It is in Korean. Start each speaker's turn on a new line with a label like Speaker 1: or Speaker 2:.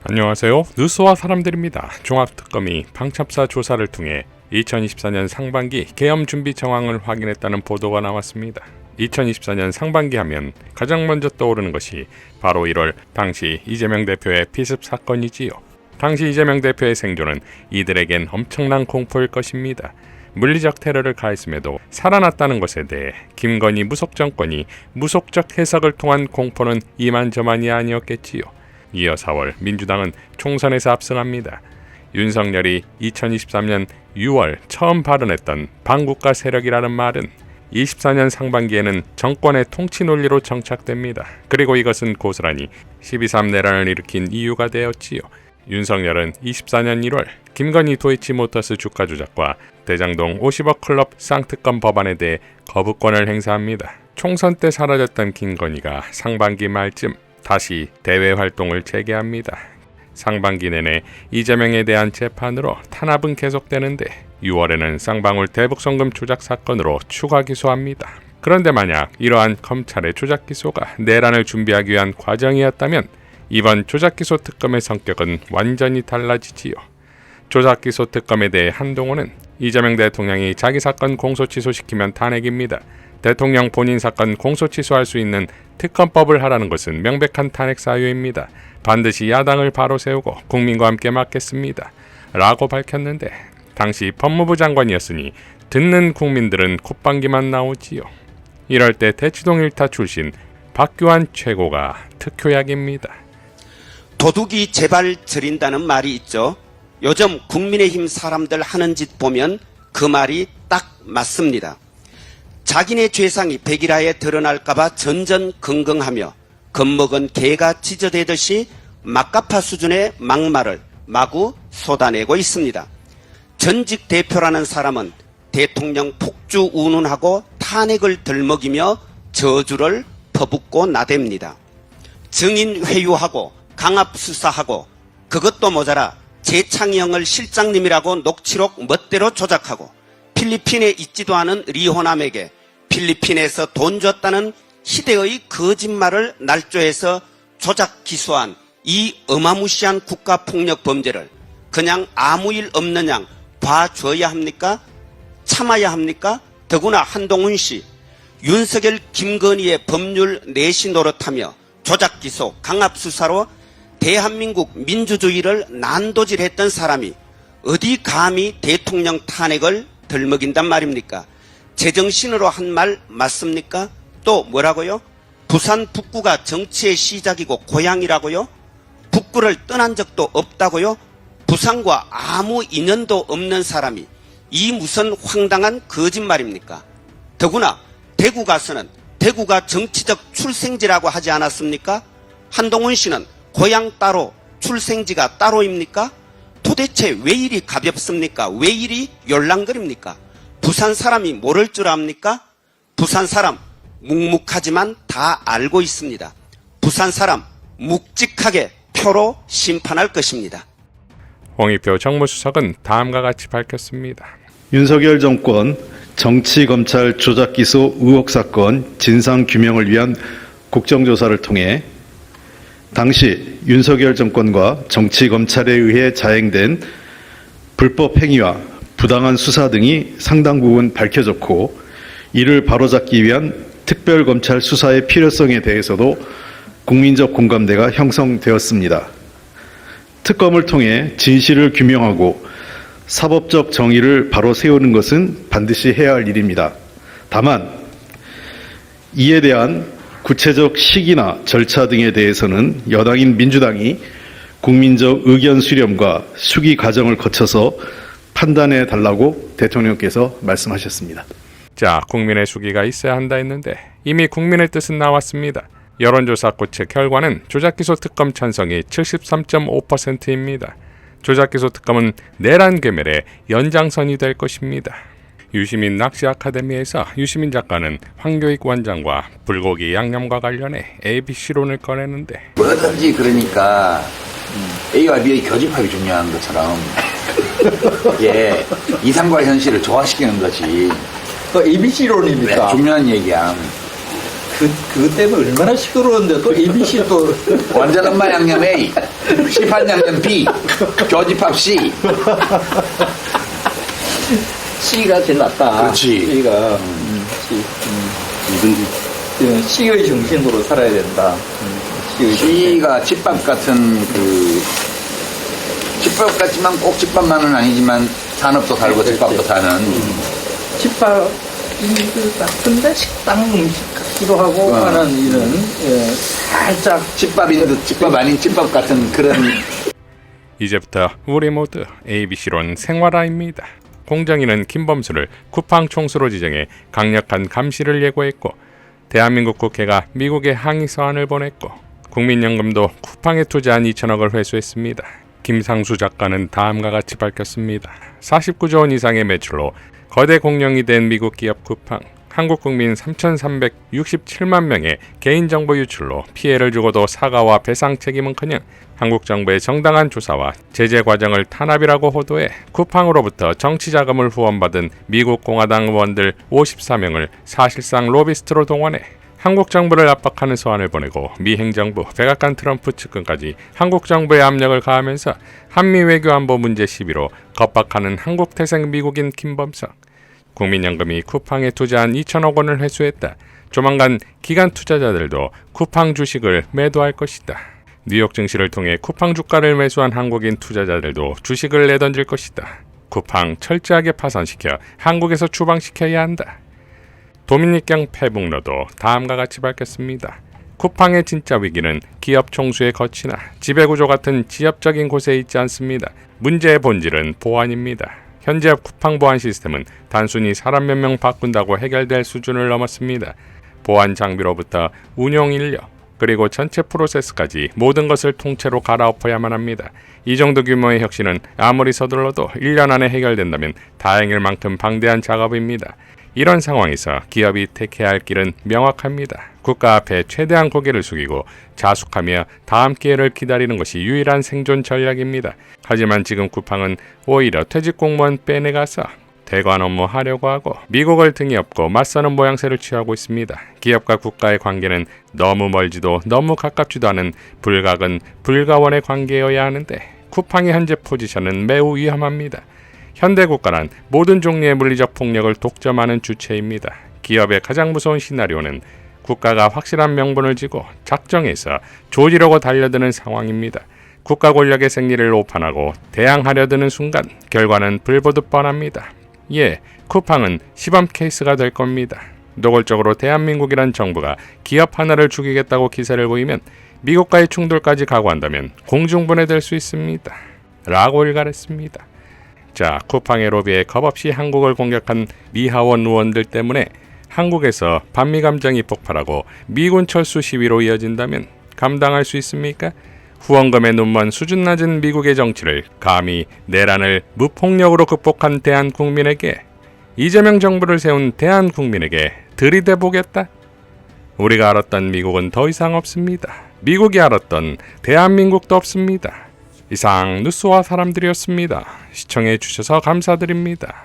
Speaker 1: 안녕하세요. 뉴스와 사람들입니다. 종합특검이 방첩사 조사를 통해 2024년 상반기 계엄 준비 정황을 확인했다는 보도가 나왔습니다. 2024년 상반기 하면 가장 먼저 떠오르는 것이 바로 1월 당시 이재명 대표의 피습 사건이지요. 당시 이재명 대표의 생존은 이들에겐 엄청난 공포일 것입니다. 물리적 테러를 가했음에도 살아났다는 것에 대해 김건희 무속정권이 무속적 해석을 통한 공포는 이만저만이 아니었겠지요. 이어 4월 민주당은 총선에서 압승합니다. 윤석열이 2023년 6월 처음 발언했던 반국가 세력이라는 말은 24년 상반기에는 정권의 통치 논리로 정착됩니다. 그리고 이것은 고스란히 12.3 내란을 일으킨 이유가 되었지요. 윤석열은 24년 1월 김건희 도이치모터스 주가 조작과 대장동 50억 클럽 쌍특검 법안에 대해 거부권을 행사합니다. 총선 때 사라졌던 김건희가 상반기 말쯤 다시 대외 활동을 재개합니다. 상반기 내내 이재명에 대한 재판으로 탄압은 계속되는데 6월에는 쌍방울 대북송금 조작 사건으로 추가 기소합니다. 그런데 만약 이러한 검찰의 조작 기소가 내란을 준비하기 위한 과정이었다면 이번 조작 기소 특검의 성격은 완전히 달라지지요. 조작 기소 특검에 대해 한동훈은 이재명 대통령이 자기 사건 공소 취소시키면 탄핵입니다. 대통령 본인 사건 공소 취소할 수 있는 특검법을 하라는 것은 명백한 탄핵 사유입니다. 반드시 야당을 바로 세우고 국민과 함께 막겠습니다. 라고 밝혔는데 당시 법무부 장관이었으니 듣는 국민들은 콧방귀만 나오지요. 이럴 때 대치동 1타 출신 박규환 최고가 특효약입니다.
Speaker 2: 도둑이 제발 저린다는 말이 있죠. 요즘 국민의힘 사람들 하는 짓 보면 그 말이 딱 맞습니다. 자기네 죄상이 백일하에 드러날까봐 전전긍긍하며 겁먹은 개가 찢어대듯이 막가파 수준의 막말을 마구 쏟아내고 있습니다. 전직 대표라는 사람은 대통령 폭주 운운하고 탄핵을 들먹이며 저주를 퍼붓고 나댑니다. 증인 회유하고 강압수사하고 그것도 모자라 재창영을 실장님이라고 녹취록 멋대로 조작하고 필리핀에 있지도 않은 리호남에게 필리핀에서 돈 줬다는 희대의 거짓말을 날조해서 조작 기소한 이 어마무시한 국가폭력 범죄를 그냥 아무 일 없는 양 봐줘야 합니까? 참아야 합니까? 더구나 한동훈 씨, 윤석열, 김건희의 법률 내시 노릇하며 조작 기소, 강압 수사로 대한민국 민주주의를 난도질했던 사람이 어디 감히 대통령 탄핵을 들먹인단 말입니까? 제정신으로 한 말 맞습니까? 또 뭐라고요? 부산 북구가 정치의 시작이고 고향이라고요? 북구를 떠난 적도 없다고요? 부산과 아무 인연도 없는 사람이 이 무슨 황당한 거짓말입니까? 더구나 대구 가서는 대구가 정치적 출생지라고 하지 않았습니까? 한동훈 씨는 고향 따로 출생지가 따로입니까? 도대체 왜 이리 가볍습니까? 왜 이리 열랑거립니까? 부산 사람이 모를 줄 압니까? 부산 사람 묵묵하지만 다 알고 있습니다. 부산 사람 묵직하게 표로 심판할 것입니다.
Speaker 1: 홍익표 정무수석은 다음과 같이 밝혔습니다.
Speaker 3: 윤석열 정권 정치검찰 조작기소 의혹 사건 진상규명을 위한 국정조사를 통해 당시 윤석열 정권과 정치검찰에 의해 자행된 불법 행위와 부당한 수사 등이 상당 부분 밝혀졌고 이를 바로잡기 위한 특별검찰 수사의 필요성에 대해서도 국민적 공감대가 형성되었습니다. 특검을 통해 진실을 규명하고 사법적 정의를 바로 세우는 것은 반드시 해야 할 일입니다. 다만 이에 대한 구체적 시기나 절차 등에 대해서는 여당인 민주당이 국민적 의견 수렴과 수기 과정을 거쳐서 판단해 달라고 대통령께서 말씀하셨습니다.
Speaker 1: 자, 국민의 수기가 있어야 한다 했는데 이미 국민의 뜻은 나왔습니다. 여론조사 고체 결과는 조작기소 특검 찬성이 73.5%입니다. 조작기소 특검은 내란 괴멸의 연장선이 될 것입니다. 유시민 낚시 아카데미에서 유시민 작가는 황교익 원장과 불고기 양념과 관련해 ABC론을 꺼내는데
Speaker 4: 뭐든지 그러니까 A와 B의 교집합이 중요한 것처럼 예, 이상과 현실을 조화시키는 것이
Speaker 5: ABC론입니까?
Speaker 4: 중요한 얘기야.
Speaker 5: 그것 때문에 얼마나 시끄러운데 또 ABC 또
Speaker 4: 완전 엄마 양념 A, 시판 양념 B, 교집합 C.
Speaker 5: C가 제일 낫다.
Speaker 4: 그렇지.
Speaker 5: C가 C의 중심으로 살아야 된다. C의 중심.
Speaker 4: C가 집밥 같은 집밥 같지만 꼭 집밥만은 아니지만 산업도 살고 집밥도 사는
Speaker 5: 집밥인 것 같은데 식당 음식 같기도 하고 하는 이런 살짝
Speaker 4: 집밥인 듯 집밥 아닌 집밥 같은 그런.
Speaker 1: 이제부터 우리 모두 ABC론 생활화입니다. 공정위는 김범수를 쿠팡 총수로 지정해 강력한 감시를 예고했고, 대한민국 국회가 미국에 항의 서한을 보냈고, 국민연금도 쿠팡에 투자한 2천억을 회수했습니다. 김상수 작가는 다음과 같이 밝혔습니다. 49조 원 이상의 매출로 거대 공룡이 된 미국 기업 쿠팡, 한국 국민 3,367만 명의 개인정보 유출로 피해를 주고도 사과와 배상 책임은커녕 한국 정부의 정당한 조사와 제재 과정을 탄압이라고 호도해 쿠팡으로부터 정치자금을 후원받은 미국 공화당 의원들 54명을 사실상 로비스트로 동원해 한국 정부를 압박하는 서한을 보내고 미 행정부 백악관 트럼프 측근까지 한국 정부에 압력을 가하면서 한미 외교안보 문제 시비로 겁박하는 한국 태생 미국인 김범석. 국민연금이 쿠팡에 투자한 2천억 원을 회수했다. 조만간 기관 투자자들도 쿠팡 주식을 매도할 것이다. 뉴욕 증시를 통해 쿠팡 주가를 매수한 한국인 투자자들도 주식을 내던질 것이다. 쿠팡 철저하게 파산시켜 한국에서 추방시켜야 한다. 도미닉경 페북로도 다음과 같이 밝혔습니다. 쿠팡의 진짜 위기는 기업 총수의 거치나 지배구조 같은 지엽적인 곳에 있지 않습니다. 문제의 본질은 보안입니다. 현재 쿠팡 보안 시스템은 단순히 사람 몇 명 바꾼다고 해결될 수준을 넘었습니다. 보안 장비로부터 운영 인력, 그리고 전체 프로세스까지 모든 것을 통째로 갈아엎어야만 합니다. 이 정도 규모의 혁신은 아무리 서둘러도 1년 안에 해결된다면 다행일 만큼 방대한 작업입니다. 이런 상황에서 기업이 택해야 할 길은 명확합니다. 국가 앞에 최대한 고개를 숙이고 자숙하며 다음 기회를 기다리는 것이 유일한 생존 전략입니다. 하지만 지금 쿠팡은 오히려 퇴직 공무원 빼내가서 대관 업무 하려고 하고 미국을 등에 업고 맞서는 모양새를 취하고 있습니다. 기업과 국가의 관계는 너무 멀지도 너무 가깝지도 않은 불가근 불가원의 관계여야 하는데 쿠팡의 현재 포지션은 매우 위험합니다. 현대 국가란 모든 종류의 물리적 폭력을 독점하는 주체입니다. 기업의 가장 무서운 시나리오는 국가가 확실한 명분을 쥐고 작정해서 조지려고 달려드는 상황입니다. 국가 권력의 생리를 오판하고 대항하려드는 순간 결과는 불보듯 뻔합니다. 예, 쿠팡은 시범 케이스가 될 겁니다. 노골적으로 대한민국이란 정부가 기업 하나를 죽이겠다고 기세를 보이면 미국과의 충돌까지 각오한다면 공중분해될 수 있습니다. 라고 일갈했습니다. 자, 쿠팡의 로비에 겁없이 한국을 공격한 미하원 의원들 때문에 한국에서 반미 감정이 폭발하고 미군 철수 시위로 이어진다면 감당할 수 있습니까? 후원금에 눈먼 수준 낮은 미국의 정치를 감히 내란을 무폭력으로 극복한 대한국민에게, 이재명 정부를 세운 대한국민에게 들이대보겠다? 우리가 알았던 미국은 더 이상 없습니다. 미국이 알았던 대한민국도 없습니다. 이상 뉴스와 사람들이었습니다. 시청해 주셔서 감사드립니다.